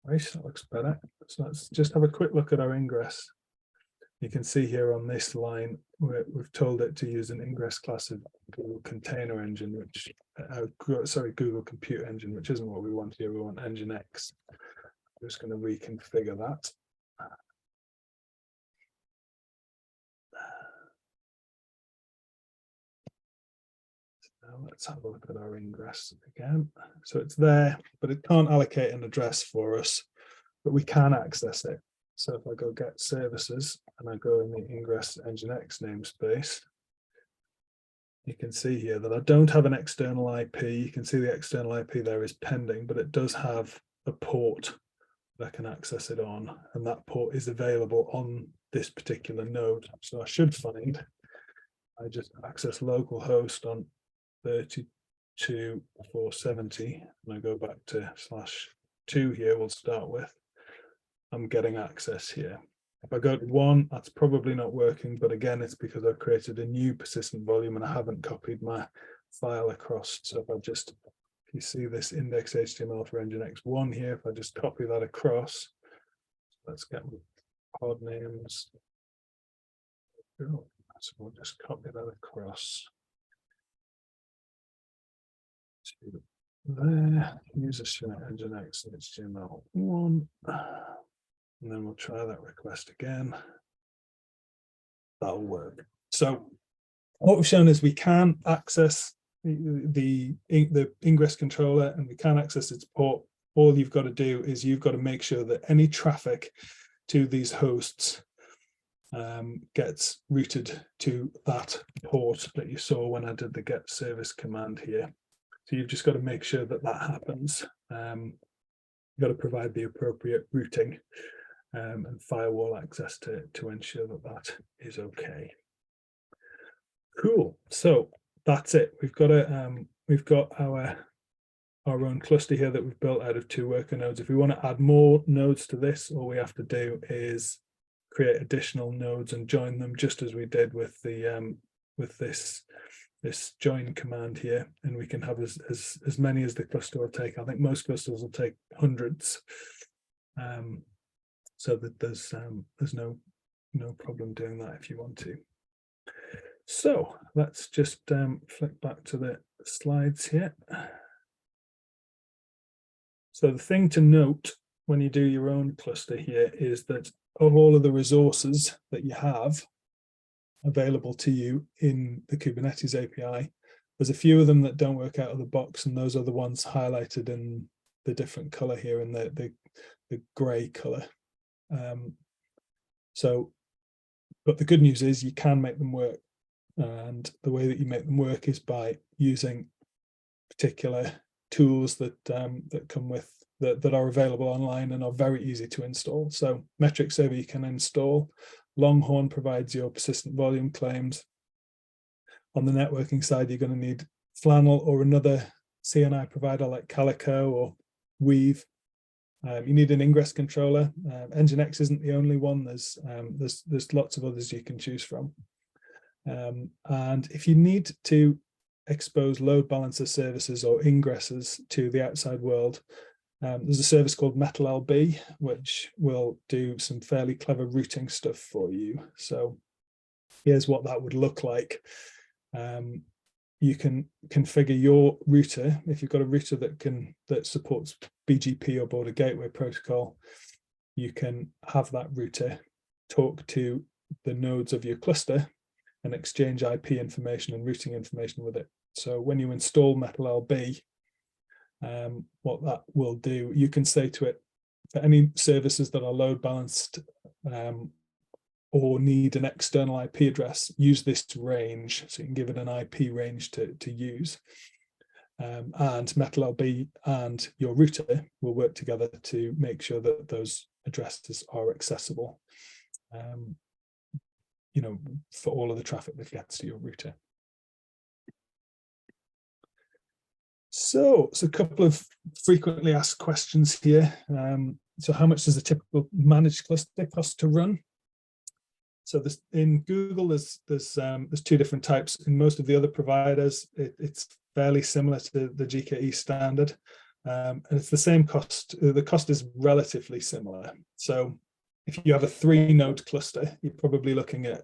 Right, that looks better. So let's just have a quick look at our ingress. You can see here on this line, we've told it to use an ingress class of Google Container Engine, which, Google Compute Engine, which isn't what we want here. We want nginx. I'm just going to reconfigure that. Now let's have a look at our ingress again. So it's there, but it can't allocate an address for us, but we can access it. So if I go get services and I go in the ingress nginx namespace, you can see here that I don't have an external IP. You can see the external IP there is pending, but it does have a port that I can access it on, and that port is available on this particular node. So I should find, I just access localhost on 32.470, and I go back to /2 here, we'll start with. I'm getting access here. If I go to 1, that's probably not working, but again, it's because I've created a new persistent volume and I haven't copied my file across. So if I just, if you see this index HTML for nginx 1 here, if I just copy that across, let's get pod names. So we'll just copy that across. There, user nginx HTML1. And then we'll try that request again. That'll work. So what we've shown is we can access the ingress controller and we can access its port. All you've got to do is you've got to make sure that any traffic to these hosts gets routed to that port that you saw when I did the get service command here. So you've just got to make sure that that happens. You've got to provide the appropriate routing and firewall access to ensure that that is okay. Cool. So that's it. We've got our own cluster here that we've built out of 2 worker nodes. If we want to add more nodes to this, all we have to do is create additional nodes and join them, just as we did with the with this join command here, and we can have as many as the cluster will take. I think most clusters will take hundreds, so that there's no problem doing that if you want to. So let's just flick back to the slides here. So the thing to note when you do your own cluster here is that of all of the resources that you have available to you in the Kubernetes API, there's a few of them that don't work out of the box, and those are the ones highlighted in the different color here, in the gray color. But the good news is you can make them work, and the way that you make them work is by using particular tools that come with that are available online and are very easy to install. So metric server you can install. Longhorn provides your persistent volume claims. On the networking side, you're going to need Flannel or another CNI provider like Calico or Weave. You need an ingress controller. Nginx isn't the only one. There's lots of others you can choose from. And if you need to expose load balancer services or ingresses to the outside world, there's a service called MetalLB, which will do some fairly clever routing stuff for you. So here's what that would look like. You can configure your router. If you've got a router that supports BGP or Border Gateway Protocol, you can have that router talk to the nodes of your cluster and exchange IP information and routing information with it. So when you install MetalLB, what that will do, you can say to it, for any services that are load balanced or need an external IP address, use this range. So you can give it an IP range to use. And MetalLB and your router will work together to make sure that those addresses are accessible, for all of the traffic that gets to your router. So it's a couple of frequently asked questions here. So how much does a typical managed cluster cost to run? So in Google, there's two different types. In most of the other providers, it's fairly similar to the GKE standard, and it's the same cost. The cost is relatively similar. So if you have a 3-node cluster, you're probably looking at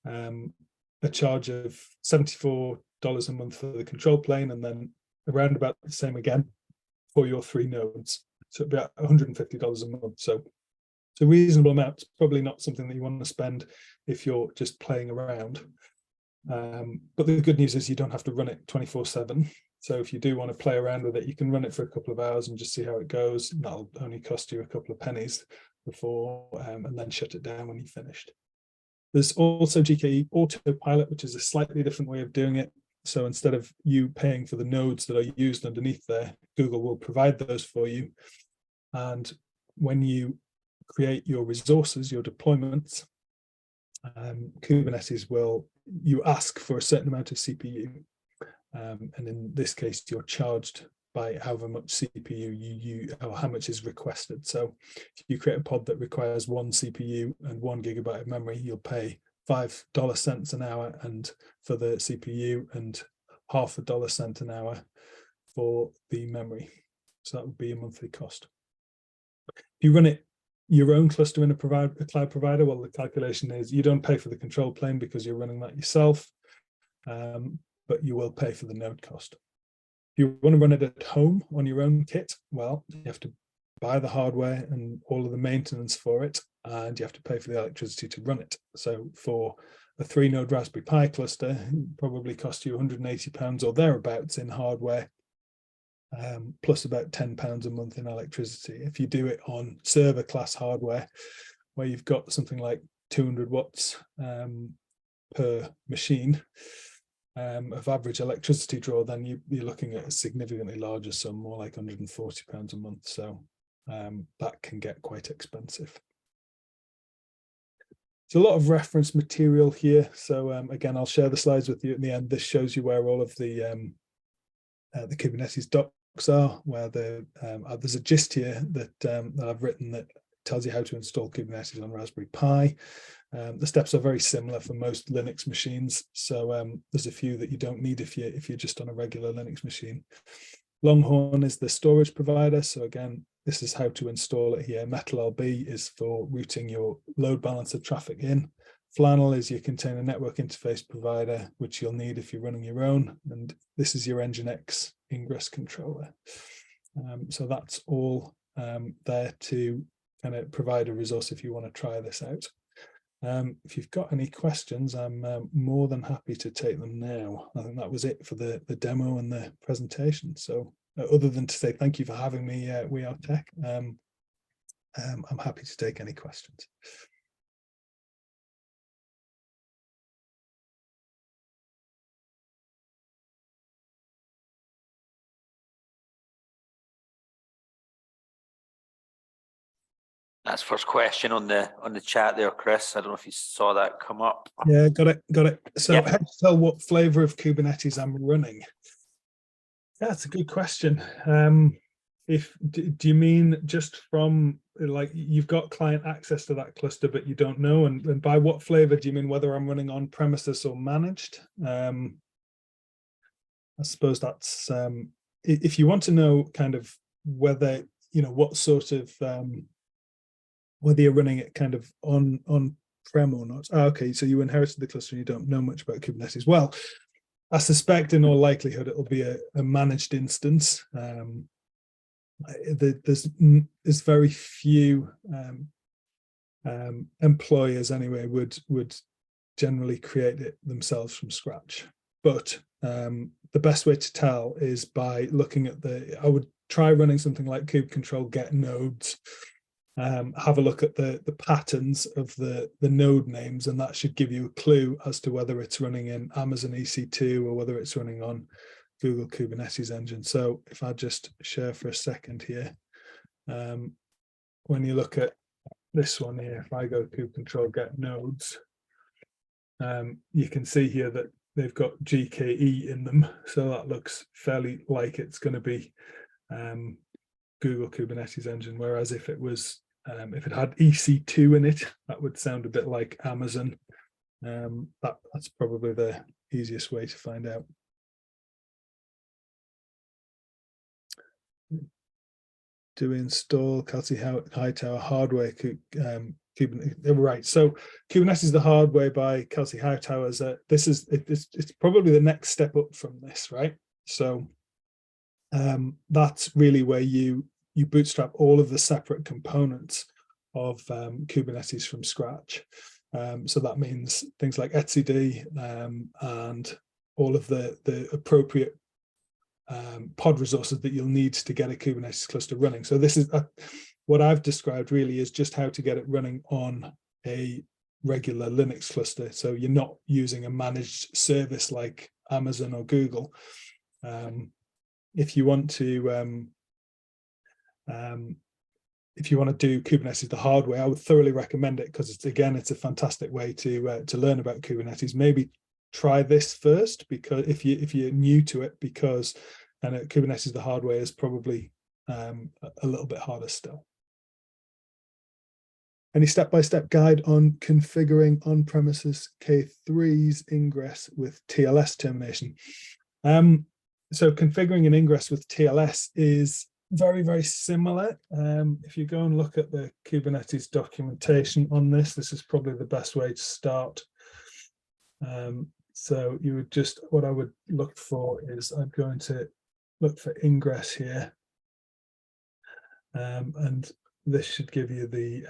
a charge of $74 a month for the control plane, and then around about the same again for your 3 nodes. So about $150 a month. So it's a reasonable amount. It's probably not something that you want to spend if you're just playing around. But the good news is you don't have to run it 24/7. So if you do want to play around with it, you can run it for a couple of hours and just see how it goes. And that'll only cost you a couple of pennies before, and then shut it down when you've finished. There's also GKE Autopilot, which is a slightly different way of doing it. So instead of you paying for the nodes that are used underneath there, Google will provide those for you. And when you create your resources, your deployments, Kubernetes you ask for a certain amount of CPU. And in this case, you're charged by however much CPU you or how much is requested. So if you create a pod that requires 1 CPU and 1 GB of memory, you'll pay $5 an hour and for the CPU and half $1 cent an hour for the memory. So that would be a monthly cost. If you run it your own cluster in a cloud provider, well, the calculation is you don't pay for the control plane because you're running that yourself, but you will pay for the node cost. If you want to run it at home on your own kit, well, you have to buy the hardware and all of the maintenance for it, and you have to pay for the electricity to run it. So for a 3-node Raspberry Pi cluster, it probably cost you £180 or thereabouts in hardware, plus about £10 a month in electricity. If you do it on server class hardware, where you've got something like 200 watts per machine of average electricity draw, then you're looking at a significantly larger sum, more like £140 a month. So that can get quite expensive. There's a lot of reference material here. So again, I'll share the slides with you at the end. This shows you where all of the Kubernetes docs are, where there's a gist here that I've written that tells you how to install Kubernetes on Raspberry Pi. The steps are very similar for most Linux machines, so there's a few that you don't need if you're just on a regular Linux machine. Longhorn is the storage provider, so again, this is how to install it here. MetalLB is for routing your load balancer traffic in. Flannel is your container network interface provider, which you'll need if you're running your own, and this is your Nginx ingress controller. So that's all there to kind of provide a resource if you want to try this out. If you've got any questions, I'm more than happy to take them now. I think that was it for the demo and the presentation. So other than to say thank you for having me, We Are Tech, I'm happy to take any questions. That's first question on the chat there, Chris. I don't know if you saw that come up. Yeah, got it. So Yeah. how to tell what flavor of Kubernetes I'm running? Yeah, that's a good question. Do you mean just from, like, you've got client access to that cluster, but you don't know? And by what flavor do you mean, whether I'm running on premises or managed? I suppose that's, if you want to know kind of whether, what sort of, whether you're running it kind of on-prem or not. Okay, so you inherited the cluster and you don't know much about Kubernetes. Well, I suspect in all likelihood it'll be a managed instance. There's very few employers anyway would generally create it themselves from scratch. But the best way to tell is by looking at I would try running something like kubectl get nodes. Have a look at the patterns of the node names, and that should give you a clue as to whether it's running in Amazon EC2 or whether it's running on Google Kubernetes Engine. So if I just share for a second here, when you look at this one here, if I go kubectl get nodes, you can see here that they've got GKE in them. So that looks fairly like it's going to be Google Kubernetes Engine, whereas if it was if it had EC2 in it, that would sound a bit like Amazon. That's probably the easiest way to find out. Do we install Kelsey Hightower hardware Kubernetes? Right. So Kubernetes is the hardware by Kelsey Hightower. It's probably the next step up from this, right? So that's really where you bootstrap all of the separate components of Kubernetes from scratch. So that means things like etcd and all of the appropriate pod resources that you'll need to get a Kubernetes cluster running. So this is what I've described really is just how to get it running on a regular Linux cluster. So you're not using a managed service like Amazon or Google. If you want to do Kubernetes the hard way, I would thoroughly recommend it, because it's a fantastic way to learn about Kubernetes. Maybe try this first, because if you're new to it, because Kubernetes the hard way is probably a little bit harder still. Any step-by-step guide on configuring on-premises K3's ingress with TLS termination? So configuring an ingress with TLS is very, very similar. If you go and look at the Kubernetes documentation on this, this is probably the best way to start. So you would just, what I would look for is, I'm going to look for ingress here. And this should give you the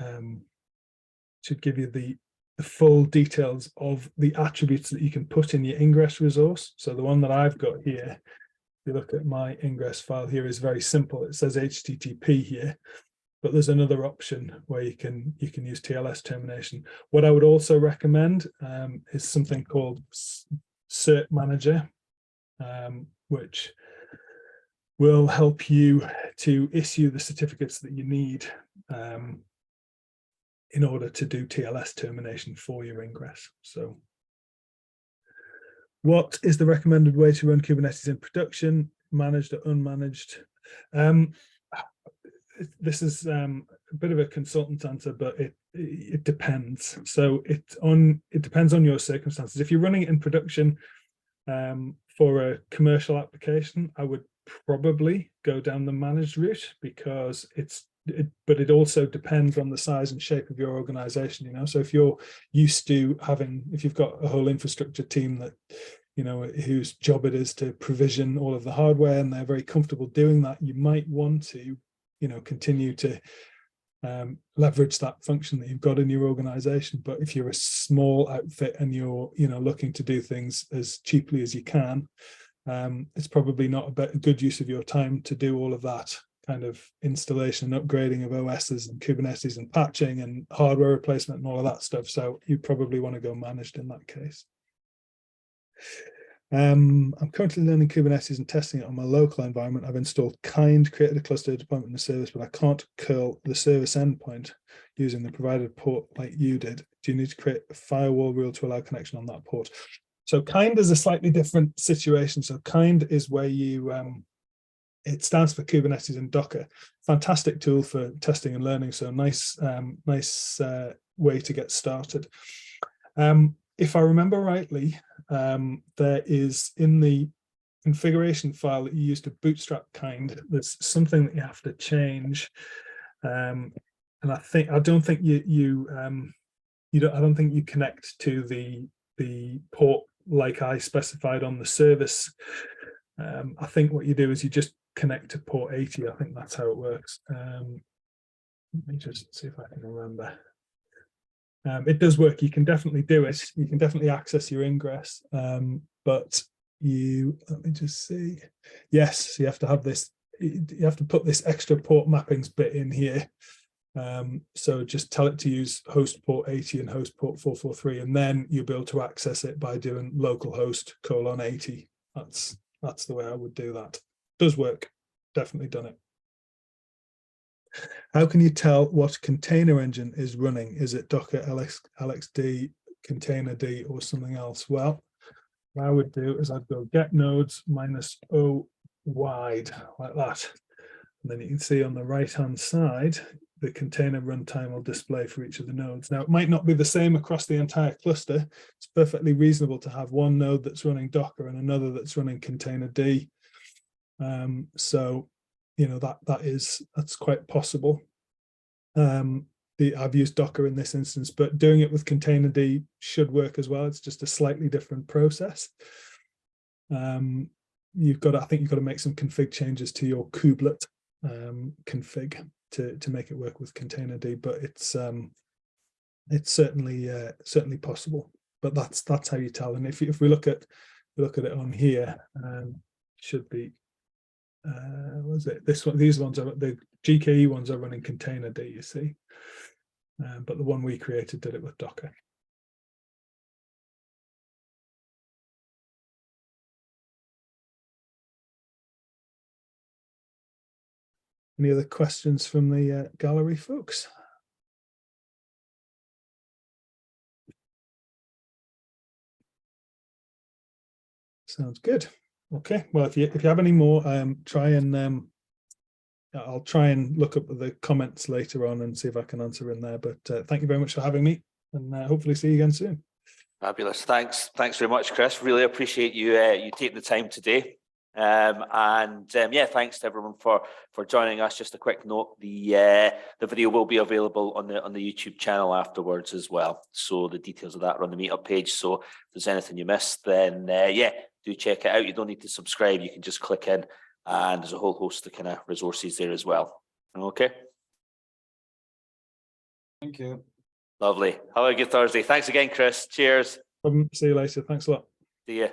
full details of the attributes that you can put in your ingress resource. So the one that I've got here, if you look at my ingress file here, is very simple. It says HTTP here, but there's another option where you can use TLS termination. What I would also recommend is something called Cert Manager, which will help you to issue the certificates that you need in order to do TLS termination for your ingress. So what is the recommended way to run Kubernetes in production, managed or unmanaged? This is bit of a consultant answer, but it depends. So it depends on your circumstances. If you're running it in production for a commercial application, I would probably go down the managed route, because but it also depends on the size and shape of your organization, you know. So if you're used to if you've got a whole infrastructure team that, you know, whose job it is to provision all of the hardware, and they're very comfortable doing that, you might want to, you know, continue to leverage that function that you've got in your organization. But if you're a small outfit and you're, you know, looking to do things as cheaply as you can, it's probably not a good use of your time to do all of that kind of installation and upgrading of OSs and Kubernetes and patching and hardware replacement and all of that stuff. So you probably want to go managed in that case. I'm currently learning Kubernetes and testing it on my local environment. I've installed Kind, created a cluster deployment in the service, but I can't curl the service endpoint using the provided port like you did. Do you need to create a firewall rule to allow connection on that port? So Kind is a slightly different situation. So Kind is where you, it stands for Kubernetes and Docker. Fantastic tool for testing and learning. So nice way to get started. If I remember rightly, there is in the configuration file that you use to bootstrap Kind, there's something that you have to change, and I don't think you connect to the port like I specified on the service. I think what you do is you just connect to port 80. I think that's how it works. Let me just see if I can remember. It does work. You can definitely do it. You can definitely access your ingress, but let me just see. Yes, you have to have this. You have to put this extra port mappings bit in here. So just tell it to use host port 80 and host port 443, and then you'll be able to access it by doing localhost :80. That's the way I would do that. Does work. Definitely done it. How can you tell what container engine is running? Is it Docker, LXD, containerd, or something else? Well, what I would do is I'd go get nodes -o wide like that. And then you can see on the right-hand side, the container runtime will display for each of the nodes. Now, it might not be the same across the entire cluster. It's perfectly reasonable to have one node that's running Docker and another that's running containerd. So, you know, that's quite possible. I've used Docker in this instance, but doing it with containerd should work as well. It's just a slightly different process. I think you've got to make some config changes to your kubelet config to make it work with containerd, but it's certainly possible. But that's how you tell. And if we look at it on here, should be was it this one? These ones are the GKE ones are running containerd, you see, but the one we created did it with Docker. Any other questions from the gallery, folks? Sounds good. Okay, well, if you have any more, I'll try and look up the comments later on and see if I can answer in there. But thank you very much for having me, and hopefully see you again soon. Fabulous. Thanks very much, Chris. Really appreciate you taking the time today. Yeah, thanks to everyone for joining us. Just a quick note: the video will be available on the YouTube channel afterwards as well. So the details of that are on the meetup page. So if there's anything you missed, then yeah, do check it out. You don't need to subscribe. You can just click in, and there's a whole host of kind of resources there as well. Okay. Thank you. Lovely. Have a good Thursday. Thanks again, Chris. Cheers. See you later. Thanks a lot. See you.